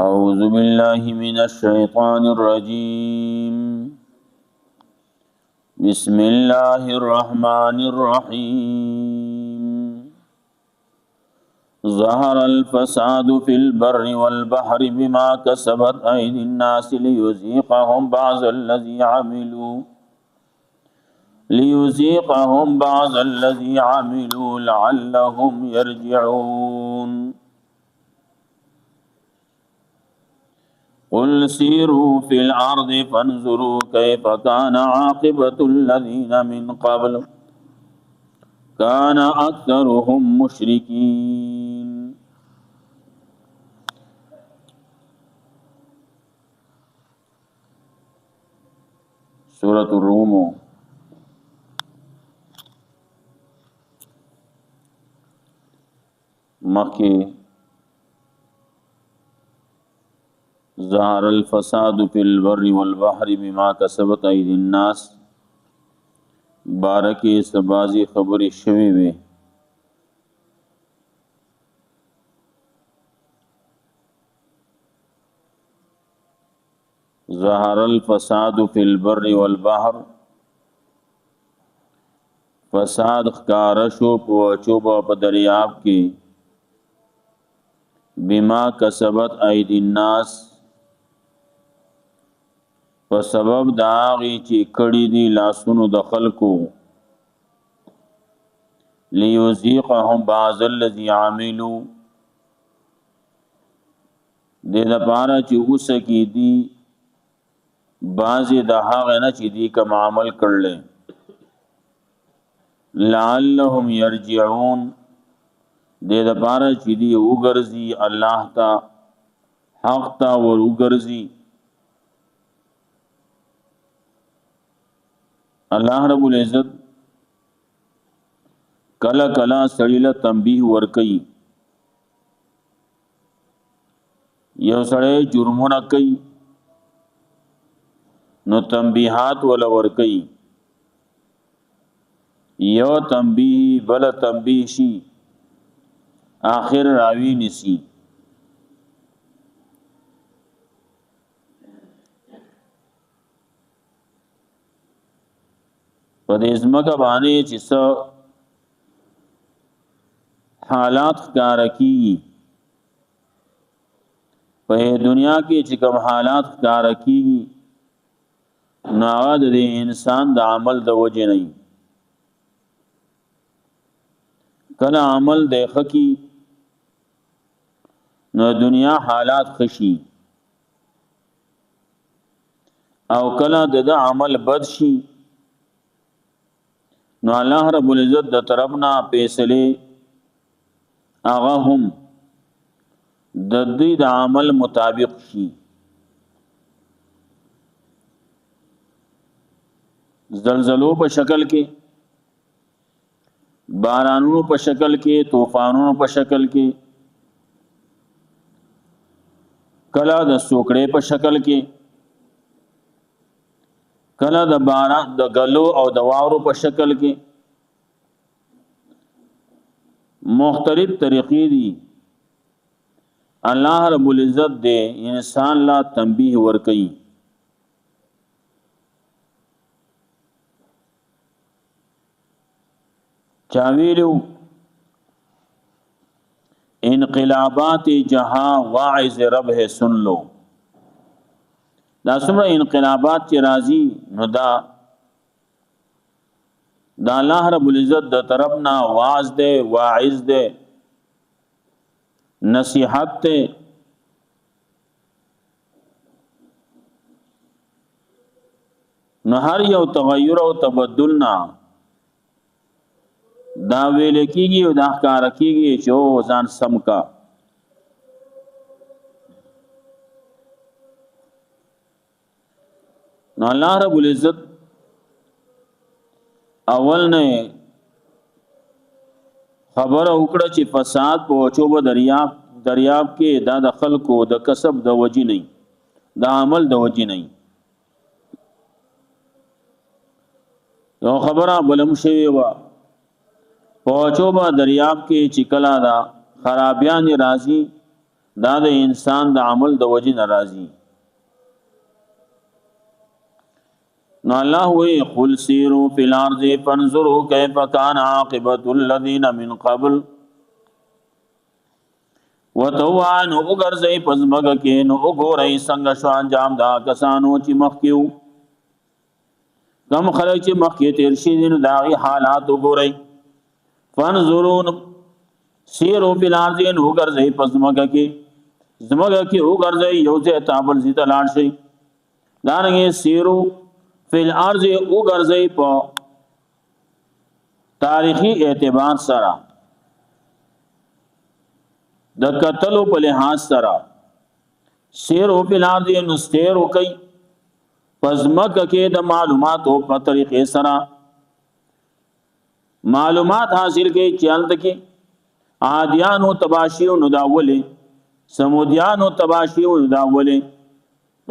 أعوذ بالله من الشيطان الرجيم. بسم الله الرحمن الرحيم. ظهر الفساد في البر والبحر بما كسبت أيدي الناس ليذيقهم بعض الذي عملوا لعلهم يرجعون. قل سيروا في الأرض فانظروا كيف كان عاقبة الذين من قبل كان أكثرهم مشركين. سورة الروم. مخی ظهر الفساد في البر والبحر بما كسبت أيدي الناس بارکی سبازی خبری شوی وی. ظهر الفساد في البر والبحر، فساد خکارشو پوچوبا پا دریاب کی بما کسبت ایدی الناس په سبب د هغې چې کړي دي لاسونو د خلکو لیذیقهم بعض الذی عملوا دې دپاره چې وسکي دي بعضې د هغې نه چې دي کوم عمل کړلی لعلهم یرجعون دې دپاره چې دي وګرځي الله ته حق ته ور وګرځي. الله رب العزت کلا کلا سړی له تنبیه ورکي. یو سړی جرمونه کوي نو تنبیحات ولا ورکي، یو تنبیه بل تنبیه شي آخر راوی نسی. په دې ځمکه باندې چې څه حالات ښکاره کېږي، په دنیا کې چې کوم حالات ښکاره کېږي نو هغه د انسان د عمل د وجې نه وي. کله عمل د ښه کي نو دنیا حالات ښه شي، او کله د عمل بد شي نو الله رب العزت د طرفنا فیصله هغه هم د دې د عمل مطابق شي. زلزلو په شکل کې، بارانونو په شکل کې، طوفانونو په شکل کې، کله د سوکړې په شکل کې، کله د باران د غلو او د واورو په شکل کې، مختلف طریقې دي. الله رب العزت دې انسان لا تنبیه ورکي. چاویلو انقلابات جہاں واعظ رب ہے سن لو. دا څومره انقلابات چې راځي نو دا الله رب العزت د طرفنا واعظ دے، واعظ دے، نصیحت دے. نو هر یو تغیر او تبدلنا دا ویل کېږي او دا ښکاره کېږي چې او ځان سم کا. نو الله رب العزت اول نه خبر وکړه چې فساد په چوبه دریاب کې دا د خلکو د کسب د وجې نه، د عمل د وجې نه. یو خبره بلم شوی وه په چوبه دریاب کې چې کله دا خرابیان راځي دا د انسان د عمل د وجې ناراضي. نو الله وی قل سیروا فی الارض فانظروا کیف کان عاقبۃ الذین من قبل وتوان وګرځي پزماګه کې نو وګورئ څنګه شو انجام دا کسانو چې مخکیو کم خلک چې مخکې تیر شي نو داغي حالات وګورئ. فانظروا سیروا فی الارض نو وګرځي پزماګه کې زماګه کې وګرځي یو ځای تابل زی ته لاړ شي. دانګي سیروا فی الارض وګرځي په تاریخی اعتبار سره د قتلو په لحاظ سره سیر او په لار دی نو سیر وکي پزمک کې د معلوماتو په طریقې سره معلومات حاصل کې چلت کې عادیانو تباشیو نو داولې سمودیانو تباشیو نو داولې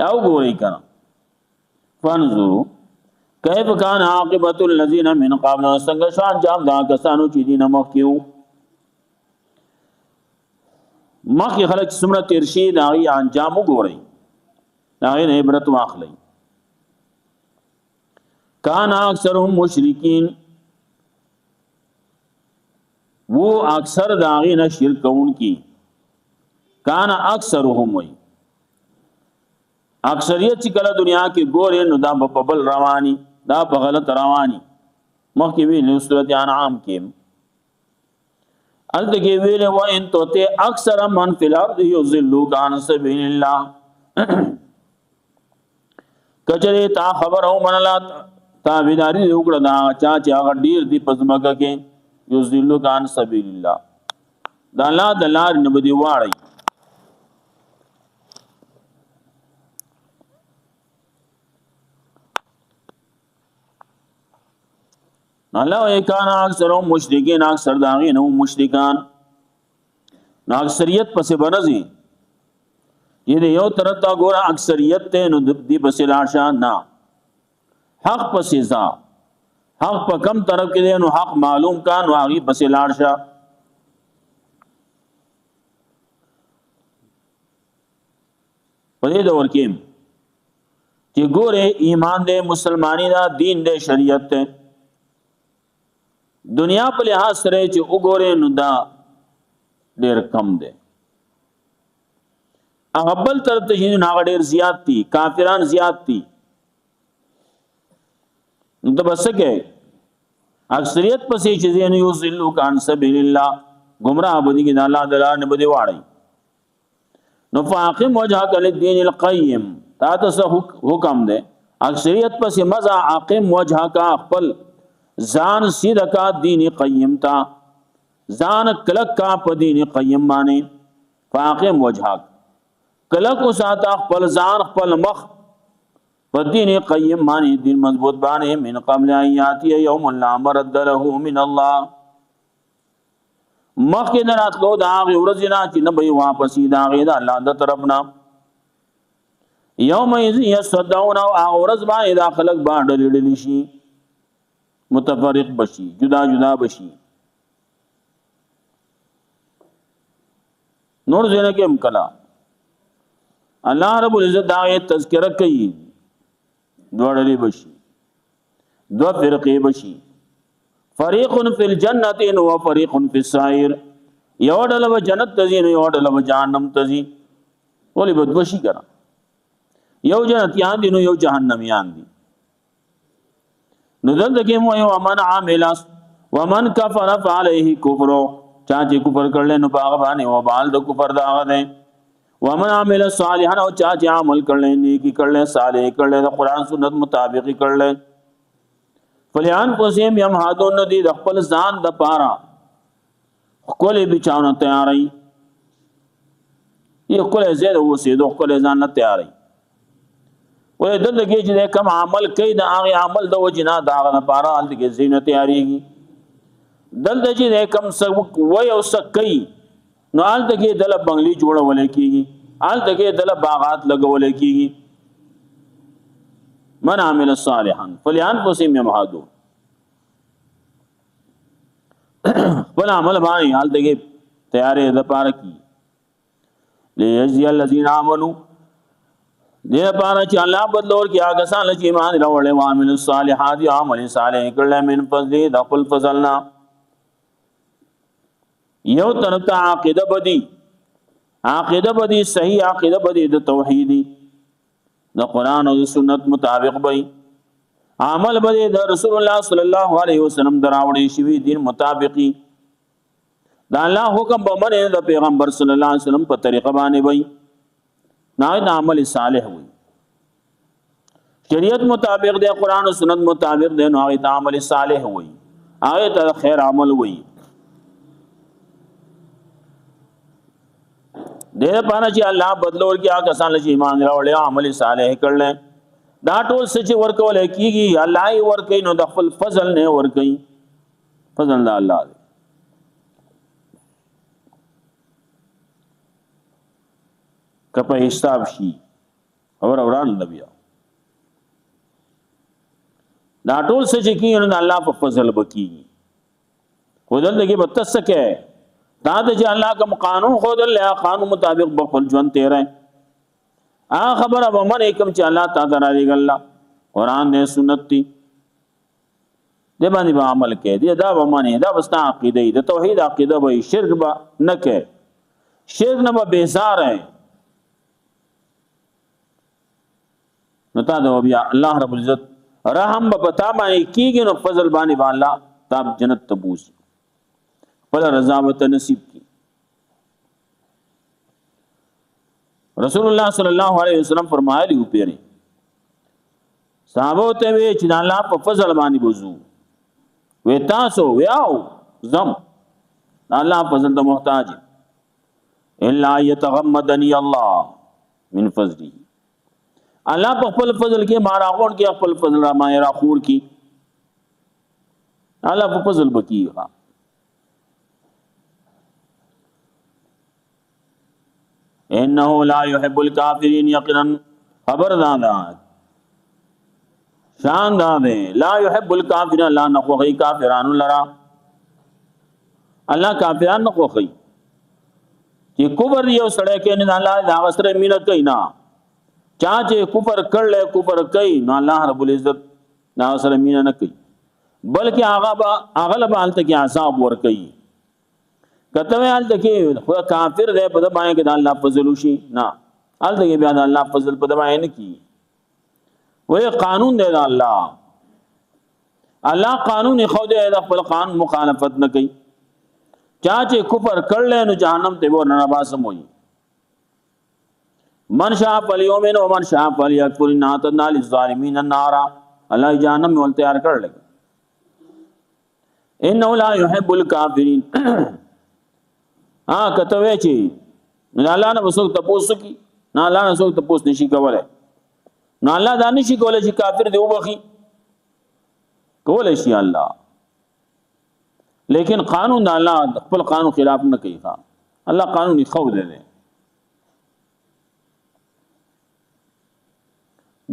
دا وګورئ کنه. فانظروا کیف کان عاقبۃ الذین من قبل څنګه شان جام دا کسانو چې دین مخکیو مخی خلق سمرت ارشید آغی انجام گو رہی آغی نے عبرت واخلی. کانا اکثرهم مشرکین وہ اکثر داغی نہ شرکون کی کانا اکثرهم وی اکثریت چی کلا دنیا کی گورے نو دا ببل روانی دا بغلط روانی مخی بھی نیو صورت انعام کیم التکی ویلے وَإِن تُطِعْ أَكْثَرَ مَنْ فِي الْأَرْضِ يُضِلُّوكَ عَنْ سَبِيلِ اللَّهِ کچرے تا خبر ہو منلا تابعداری وکړه دا چا هغه ډیر دی پزماګه کې يُضِلُّوكَ عَنْ سَبِيلِ اللَّهِ دا الله د لار نه بدی واړی. الله کانا اکثرهم مشرکین اکثر داغین او مشرکان نو اکثریت پس بنزی یہ یو طرف تا گورا اکثریت تے نو دی پس لاشان نا حق پس ازا حق پا کم طرف کے دے نو حق معلوم کان و آگی پس لاشا. پدے دور کیم کہ گورے ایمان دے مسلمانی دا دین دے شریعت تے دنیا په لحاظ سره چې وګورې نو دا ډېر کم دی. هغه بل طرف ته چې هغه ډېر زیات دي کافران زیات دي نو ته بس کې اکثریت پسې چې زین یضلوک عن سبیل الله گمراه بدی کې الله تعالی نه بدی واړی. نو فاقم وجهک للدین القیم تا ته حکم دی اکثریت پسې مزه عاقم وجهک خپل زان سیدکا دین قیم تا زان کلک کا پا دین قیم مانے فاقم وجہاک کلک اساتا خپل زان خپل مخ پا دین قیم مانے دین مضبوط بانے من قبل آیاتی یوم اللہ مرد له من اللہ مخ کے درات لو دا آغی ورزینا چی نبی واپسی دا آغی دا اللہ دا طرفنا یوم ایزی یصدعونا و آغی ورز بانے دا خلق باندر للیشی متفرق بشی جدا جدا بشی. نور زینہ کے مکلا اللہ رب العزت داغی تذکرہ کئی دو ڈلی بشی دو فرقی بشی فریق فی الجنت و فریق فی السائر یو ڈلو جنت تزین یو ڈلو جہنم تزین ولی بدبشی کرا یو جنت یان دی نو یو جہنم یان دی. نو دلته کې مو یو امن عاملاس ومن کفر فعليه کفر چا چې کفر کړل نو باغ باندې او بال د کفر دا غده ومن عمل صالحا او چا چې عمل کړل نیکی کړل صالح کړل د قران سنت مطابق کړل فلیان پسیم یم هادون دی د خپل ځان د پارا خپل بچاونه تیاری یہ خپل زید وسید خپل ځان نه تیاری وې دلته کې چې کوم عمل کوي دا هغه عمل د وجنا دا غنه پاره حالت کې زینت تیاریږي دلته چې کوم څه وای او څه کوي نو حالت کې دل بنگلي جوړول کېږي حالت کې دل باغات لګول کېږي. من عمل صالحا فلينفسهم يمهدون بل عمل باندې حالت کې تیارې د پاره کی لیجزی الذین آمنوا دې لپاره چې الله بدلور کې هغه کسان چې ایمان راوړل او عمل الصالحات یا عمل صالح کړل من فضل د خپل فضلنا یو طرف ته عقیده بدی صحیح عقیده بدی د توحیدی د قران او سنت مطابق وي عمل بدی د رسول الله صلی الله علیه وسلم دراوړي شوی دین مطابقي دا الله حکم به منه د پیغمبر صلی الله علیه وسلم په طریقه باندې وي نه د عمل صالح وي شریعت مطابق د قران او سنت مطابق د نو د عمل صالح وي هغه ته خیر عمل وي دې پانه چې الله بدلور کې هغه کسان چې ایمان راوړل عمل صالح کړل دا ټول سچ ورکول کیږي الله یې ورکې نو د خپل فضل نه ورکې فضل د الله دی کپه حساب شي اوران نبی دا ټول سچ کیږي نو الله په فضل بکی خودل دغه بتسکه دا د الله کوم قانون خودل له قانون مطابق بخل ژوند تیرې خبر اب من ایکم چې الله تعالی راځي الله قران دې سنت دي دې باندې به عمل کې دې دا به معنی دا وستا عقیده دې توحید عقیده به شرک به نه کې شرک نه به بیزار ہے نو تا دا بیا الله رب العزت رحم به پتا باندې کیږي نو فضل باندې الله تاب جنت تبوس پر رضا وت نصیب کی رسول الله صلی الله علیه وسلم فرمایلی او پیری صحابه ته وی چې الله په فضل باندې بوزو وی تاسو ویاو زم الله فضل ته محتاج الا يتغمدني الله من فضله الله په خپل فضل کې ما راغون کې خپل فضل را ما را خور کې الله په فضل بکیږي انه لا يحب الكافرين يقينا خبردار شان دے لا يحب الكافرين لا نخوخي کافرانو لرا الله کافران نخوخي چې کفر یو سړی کې نه الله دا وسره مینه کوي نه چا چې کفر کړل کفر کوي نو الله رب العزت دا وسره مینه نه کوي بلکې هغه له حالت کې عذاب ور کوي کته حالت کې خو کافر دی په باندې کې الله فضل شي نه حالت کې بیا الله فضل په باندې نه کی وې قانون دی الله قانون خو دی د خپل قانون مخالفت نه کوي چا چې کفر کړل نو جهنم ته ور نه باسم وي من شاء فليؤمن ومن شاء فليكفر ان اعتدنا للظالمين النار الله جهنم ول تیار کړل انه لا يحب الكافرين کته وی چې الله نه وسوک تاسو کی نه الله نه وسوک تاسو نشي کولای نو الله دا نشي کولای چې کافر دی وبخي کولای شي الله لیکن قانون دا الله خپل قانون خلاف نه کوي الله قانون خو دی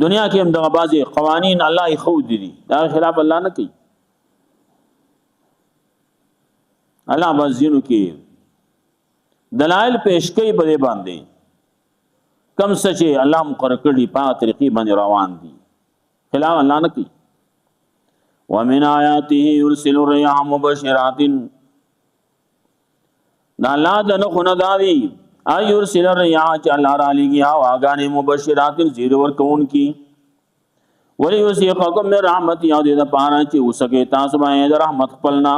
دنیا کې هم دغه بعضي قوانين الله خو دي دا خلاف الله نه کوي الله بزینو کې دلائل پیش کوي بده باندې کم سچې الله مقرر کړی په طریقې باندې روان دي خلاف الله نه کوي ومن آیاته يرسل الرياح مبشرات دا الله د نه خونه دادي اي يرسل الرياح چې الله را لګي هواګانې مبشرات زیر ور کون کی ولي يسيقكم من رحمت یاد د پاره چې وسکه تاسو باندې رحمت خپلنا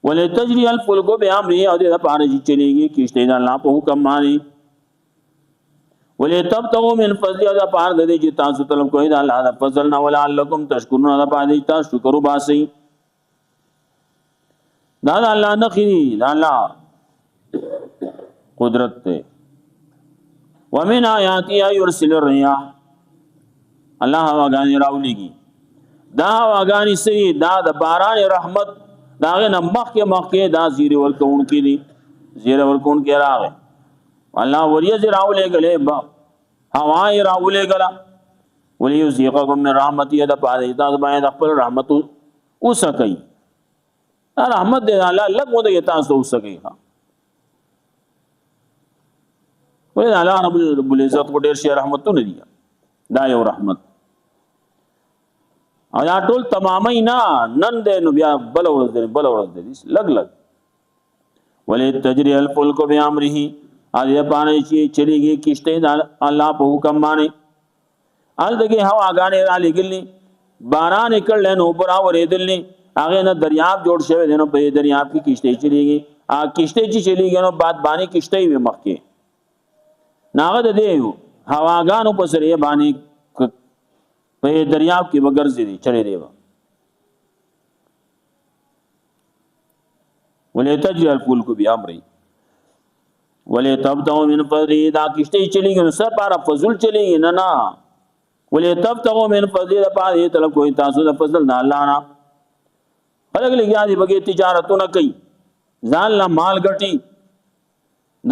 ولې تجري الفلك بامره او د پاره چې چلیږي کیشته د الله په حکم باندې ولې تبتغوا من فضل د پاره د دې چې تاسو طلب کوئ د الله د فضل نه ولعلکم تشکرون د پاره تاسو شکر وباسئ دا الله نه خري دا الله قدرت ته ومن آیاتی يرسل الرياح الله هواګانی راولېږي دا هواګانی سي دا د باران رحمت داغه نمخ کې دا زیر ورکون کې دي زیر ورکون کې راغې الله وریه زراولې غلې با هواي راولې غلا ولي يزيقكم من رحمتي د پاره تاسو باندې خپل رحمت اوسکې رحمت دې الله لګ مو دې تاسو اوسکې ولې الله رب العزت کو ډېر شي رحمتونه دي دا یو رحمت او دا ټول تمامي نه نن دې نو بیا بل ورځ دې لګ ولې تجري الفلك بامره اده پانی چې چلیږي کشته د الله په حکم باندې ال دغه هوا غانې را لګلې باران کړل نو پر اورېدلې هغه نه دریاب جوړ شوی دی نو په دریاب کې کشته چلیږي ا کشته چې چلیږي نو بعد باندې کشته وي مخکې ناغه د دې هواګانو په سره باندې په دریاب کې وګرځي دي چلے دی ولې تجري الفلك بامره ولې تبتغوا من فضله دا کشته چلیږي نو سره پر فضل چلیږي نه ولې تبتغوا من فضله په طلب کوئی تاسو د فضل نه الله نه خلک لګیا دي بګي تجارتونه کوي ځان لا مال ګټي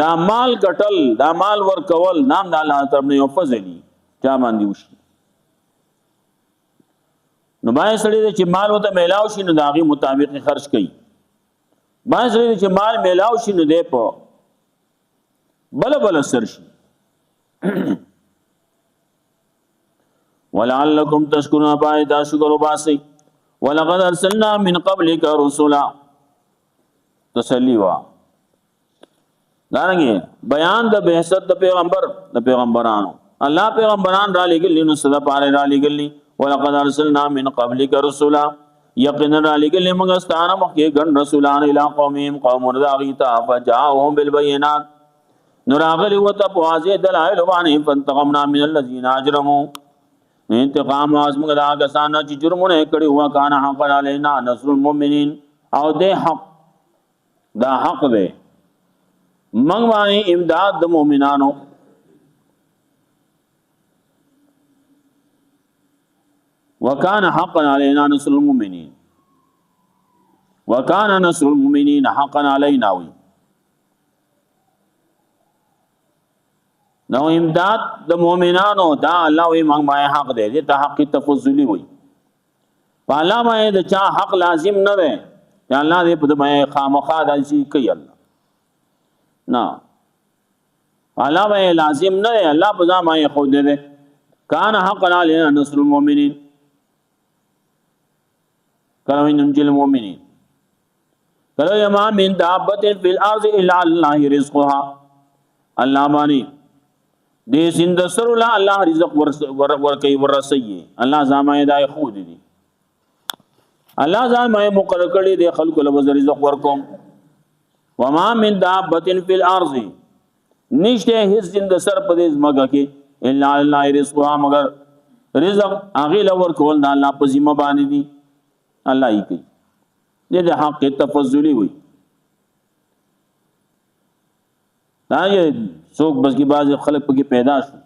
دا مال ګټل دا مال ور کول نام د الله طرف نه یو فضلی چا باندې وشي نو باندې سړي چې مال وته میلاو شي نو داغي مطابق خرج کوي باندې سړي چې مال میلاو شي نو دې په بل سر شي ولعلکم تشکرون پای دا شکر وباسي ولقد ارسلنا من قبلك رسلا تسلی وا دارنګه بیان د بعثت د پیغمبرانو الله پیغمبران را لګل نو صدا پاره را لګل ولقد ارسلنا من قبلك رسلا یقینا را لګل موږ ستانه مخکې ګڼ رسولان اله قومهم قوم رغیتا فجاءهم بالبينات نراغلی وت بواضح دلائل باندې فانتقمنا من الذين اجرموا انتقام ازمغ دا کسان چې جرمونه کړي هوا کان حق علینا نصر المؤمنین او دې حق دا حق دی موږ باندې امداد د مؤمنانو وکانه حقا علینا نصر المؤمنین وکانه نصر المؤمنین حقا علینا وی نو امداد د مؤمنانو دا الله وی موږ باندې حق دی دې ته حق تفضلی وی په الله باندې د چا حق لازم نه دی یا الله دې په باندې خامخا د شي کوي الله نه الله باندې لازم نه دی الله په ځما یې خو دې کان حق علینا نصر المؤمنین کلو ننجل المؤمنین کلو یما من دابت فی الارض الا الله رزقها الله باندې دې سند سر الله رزق ور کوي ورسي الله زمای دای خود دي الله زمای مقرر کړي دي خلق له رزق ورکوم وما من دابت فی الارض نشته هیڅ سند سر په دې مګه کې الا الله رزقها مگر رزق هغه لور کول د الله په ذمہ باندې دي الله یې کوي دې حق تفضلی وي دا یې څوک بس کی باز خلق پکې پیدا شو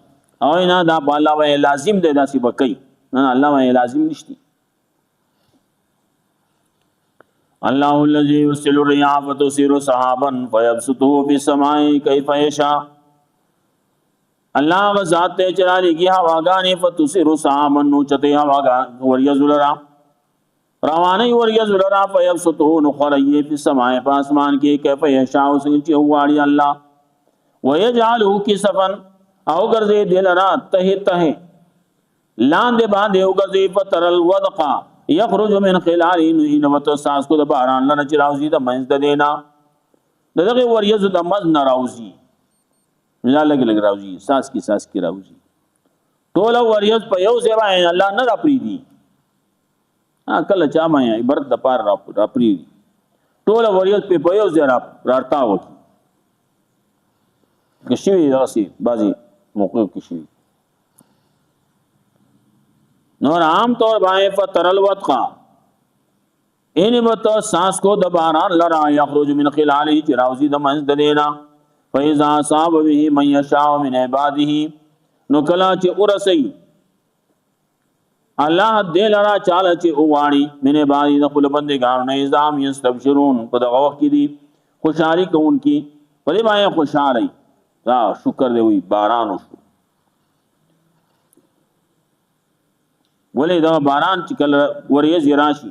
او نه دا الله وای لازم دی داسې بکای نه الله وای لازم نشتی الله الذي يرسل الرياح فتثير سحابا فيبسطه في السماء كيف يشاء الله ذات ته چرا لګي هواګانې فتثير سحابا نو چته هواګان وريزلرا رواني وريزلرا فيبسطه نخري في السماء پاسمان کې كيف يشاء سنتي هواړي الله ويجعله كسفا او غرزه دلرا ته لاندې باندې او غرزه فترل ودقا يخرج من خلاله ان وتساس کو د باران لنه چراوزی د منځ د دینا دغه وریز د مز ناراوزی لا لګ راوزی ساس کی راوزی ټول وریز په یو ځای باندې الله نه راپریدي کله چا ما عبرت د پار راپریدي ټول وریز په یو ځای راړتاو کشوی دغسی بازی موقوف کشوی نور عام طور باندې فترل ودقا اینی بتا سانس کو دباران لرا یخرج من خلاله چراوزی د منځ د دینا فاذا صاب به من یشاء من عباده نو کلا چې ورسی الله دې لرا چاله چې اوغاړي من عباده د خپل بندګانو نه نظام یستبشرون په دغه وخت کې دي خوشحالي کوونکی په دې باندې خوشاله دا شکر دی وی باران وشو ولې دا باران چې کله وریځ راشي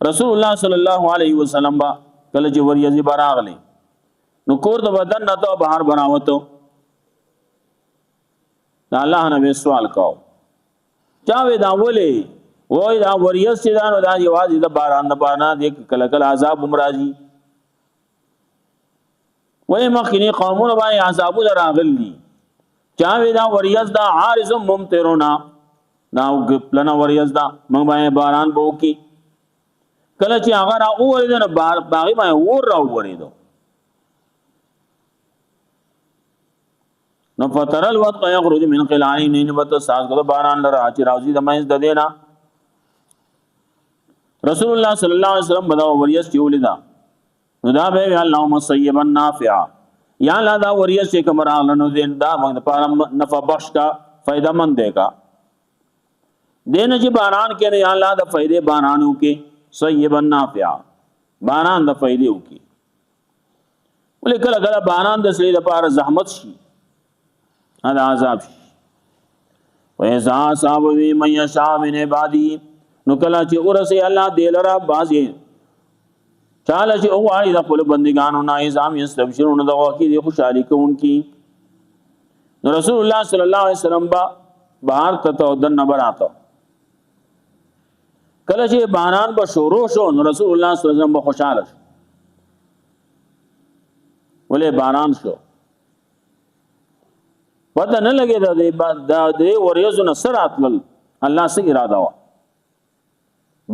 رسول الله صلی الله علیه وسلم با کله چې وریځ براغله نو کور د بدن نه ته بهر بناوته دا الله نه سوال کو چا وې دا ولې وای دا وریځ چې دا نو دا یوازې د باران د پاره د کله کله عذاب مرাজি وای مخینی قومونه باندې عذاب راغلي چا وې دا وریځ دا عارض ممطرنا دا پلنا وریځ دا موږ باندې باران بو کی کله چې هغه را اورید نه باغی باندې ور را وریدو نو فترل وقت یخرج من خلالین نبت ساز کو باران لرا چې راوزی د مینځ د دینا رسول الله صلی الله علیه وسلم بدا وریس چې ولیدا نو دا به اللهم صیبا نافعا یا لا دا وریس چې کوم راغلنو دین دا موږ په نفع بخش کا فائدہ مند دی کا دین چې باران کې نه یا الله د فائدې بارانو کې صیبا نافعا باران د فائدې وکي ولې کله کله باران د سړي لپاره زحمت شي هذا عذاب شي وإذا أصاب من يشاء من عباده نو کله چې ورسه الله دلرا بازي چاله چې او واړي د خپل بندګانو نه ایزام یستبشرون د واقعي د خوشالي کوونکی نو رسول الله صلی الله علیه وسلم بهر ته د نبر آتا کله چې باران به شروع شو نو رسول الله صلی الله علیه وسلم خوشاله شو ولې باران شو پته نه لګي دا د وریځو نه سراتل الله سي اراده وا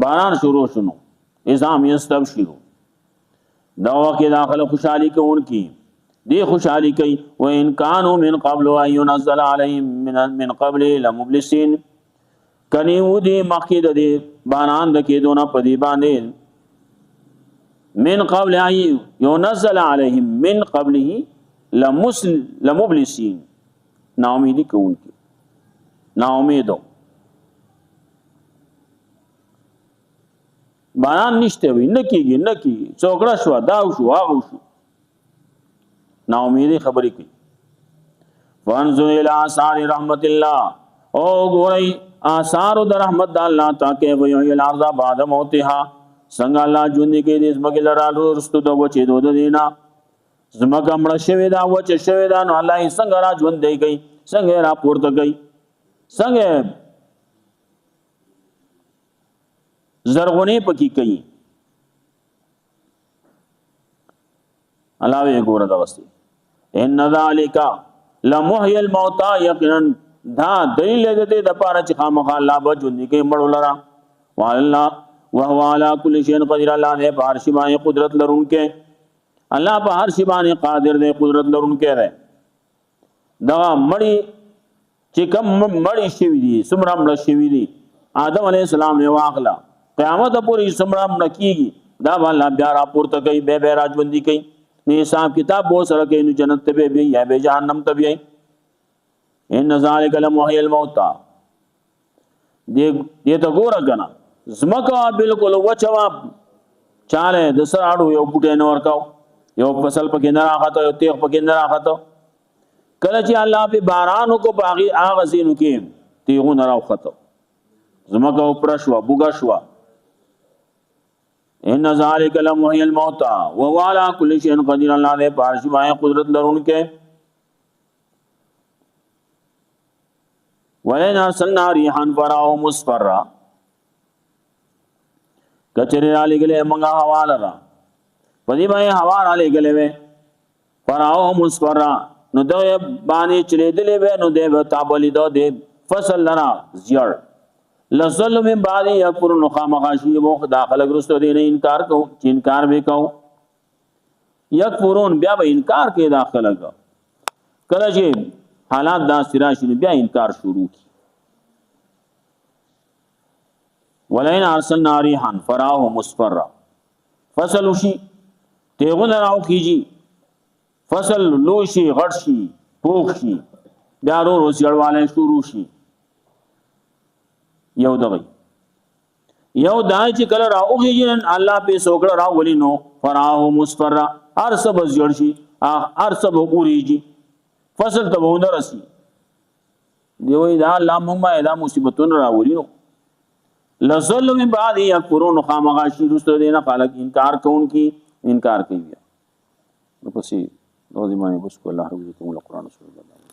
باران شروع شنو ازام یستبشرو دا واقع داخل خوشحالی کون کی دی خوشحالی کی و ان کانوا من قبل ان ينزل عليهم من قبل لمبلسين کنیو دی مخید دی باران د کېدونه پدی باندې من قبل ان ينزل عليهم من قبله لمبلسين نا امیدی کون کی نا امیدو باران نشته وي نکیږي څوکړه شو داو شو هغه شو نا امیدي خبرې کوي وانظر الى آثار رحمت الله او ګورئ آثار د رحمت د الله تاکي وي الارض بعد موتها څنګه الله ژوند کې دې زمکه لرالو رستو د وچې دود دینا زمکه مړ شوی دا وچ شوی دا نو الله یې څنګه را ژوند دی کوي څنګه را پورته کوي څنګه زرغونی پکی کئی علاوه ګوره دا وستي ان ذالک لمحی الموتى یقینا دا دلیل دې د پاره چې خامخ الله به ژوند کې مړ لرا والله وهو على كل شيء قدير الله دې په هر شی باندې قدرت لرونکې الله په هر شی باندې قادر دې قدرت لرونکې ده دا مړی چې کوم مړی شوی دي سمرا مړ شوی دي آدم علیه السلام نه واغلا قیامت پورې سمرا مړ کیږي دا الله بیا را پورته کوي به راجوندي کوي نه حساب کتاب بو سره کوي نو جنت ته به یا به جهنم ته به ان ذالک لمحی الموتى دې ته ګوره کنه زمکا بالکل وچوا چاله د سراړو یو بوټه نه ورکاو یو فصل پکې نه راغته یو تیغ پکې نه راغته کله چې الله په بارانو کو باغی اغه زینو کې تیغو نه راوخته زمکا پر شوا بوګا شوا ان ذالک لمحی الموتى وهو على كل شيء قدير الله دې پارشي باندې قدرت لرونکې ولنا سنا ريحا فراو مصفرا کچری علی گله منګه هوا لرا پدی باندې هوا علی گله و فراو مصفرا نو د باندې چلے دلې و نو د تابلی د فصل لرا زیړ لزل من بعد یکفر نخامغاشی مخ داخل گرستو دین انکار کو چې انکار به کو یکفرون بیا به انکار کې داخله کو کله چې حالات دا سراشي بیا انکار شروع کی ولئن ارسلنا ريحا فراه مصفرا فصل شي تیغون راو کیږي فصل لوشي غړشي پوخ شي بیا ورو سیړواله شروع شي یو دغی یو دای چې کله راوږي الله په سوکړه راولي نو فراه مصفرا ارسب زړشي ارسب وګوريږي فصل ته وونه راسي دی وای دا الله موږ دا مصیبتونه راولي نو لزل من بعد یکفرون خامغاشی رسل دینا خالق انکار کون کی انکار کی بیا نو پسی دوزی مانی بس کو اللہ رب جتوں قرآن سورہ